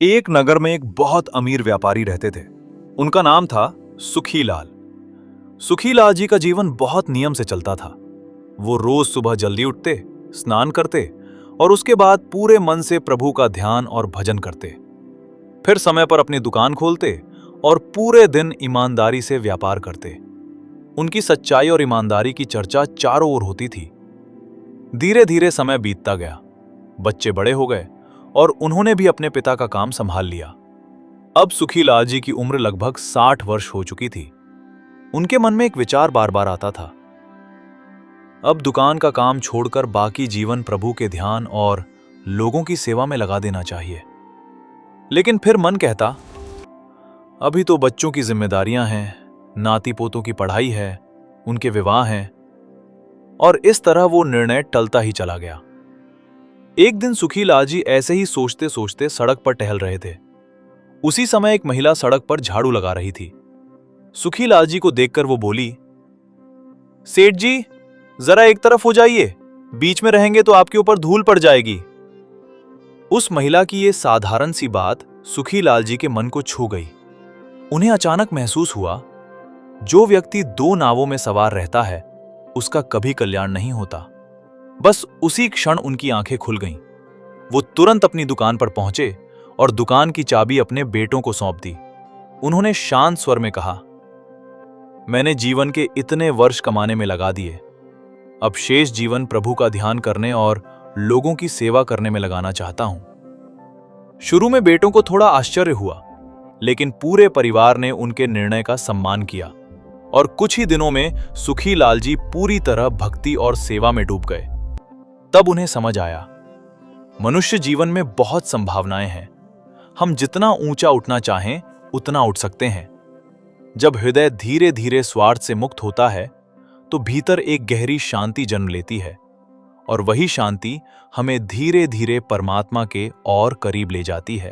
एक नगर में एक बहुत अमीर व्यापारी रहते थे। उनका नाम था सुखीलाल। सुखीलाल जी का जीवन बहुत नियम से चलता था। वो रोज सुबह जल्दी उठते, स्नान करते और उसके बाद पूरे मन से प्रभु का ध्यान और भजन करते। फिर समय पर अपनी दुकान खोलते और पूरे दिन ईमानदारी से व्यापार करते। उनकी सच्चाई और ईमानदारी की चर्चा चारों ओर होती थी। धीरे धीरे समय बीतता गया, बच्चे बड़े हो गए और उन्होंने भी अपने पिता का काम संभाल लिया। अब सुखीलाल जी की उम्र लगभग 60 वर्ष हो चुकी थी। उनके मन में एक विचार बार बार आता था, अब दुकान का काम छोड़कर बाकी जीवन प्रभु के ध्यान और लोगों की सेवा में लगा देना चाहिए। लेकिन फिर मन कहता, अभी तो बच्चों की जिम्मेदारियां हैं, नाती पोतों की पढ़ाई है, उनके विवाह हैं, और इस तरह वो निर्णय टलता ही चला गया। एक दिन सुखीलाल जी ऐसे ही सोचते सोचते सड़क पर टहल रहे थे। उसी समय एक महिला सड़क पर झाड़ू लगा रही थी। सुखीलाल जी को देखकर वो बोली, सेठ जी, जरा एक तरफ हो जाइए, बीच में रहेंगे तो आपके ऊपर धूल पड़ जाएगी। उस महिला की ये साधारण सी बात सुखीलाल जी के मन को छू गई। उन्हें अचानक महसूस हुआ, जो व्यक्ति दो नावों में सवार रहता है उसका कभी कल्याण नहीं होता। बस उसी क्षण उनकी आंखें खुल गईं। वो तुरंत अपनी दुकान पर पहुंचे और दुकान की चाबी अपने बेटों को सौंप दी। उन्होंने शांत स्वर में कहा, मैंने जीवन के इतने वर्ष कमाने में लगा दिए, अब शेष जीवन प्रभु का ध्यान करने और लोगों की सेवा करने में लगाना चाहता हूं। शुरू में बेटों को थोड़ा आश्चर्य हुआ, लेकिन पूरे परिवार ने उनके निर्णय का सम्मान किया और कुछ ही दिनों में सुखीलाल जी पूरी तरह भक्ति और सेवा में डूब गए। तब उन्हें समझ आया, मनुष्य जीवन में बहुत संभावनाएं हैं। हम जितना ऊंचा उठना चाहें उतना उठ सकते हैं। जब हृदय धीरे धीरे स्वार्थ से मुक्त होता है तो भीतर एक गहरी शांति जन्म लेती है और वही शांति हमें धीरे धीरे परमात्मा के और करीब ले जाती है।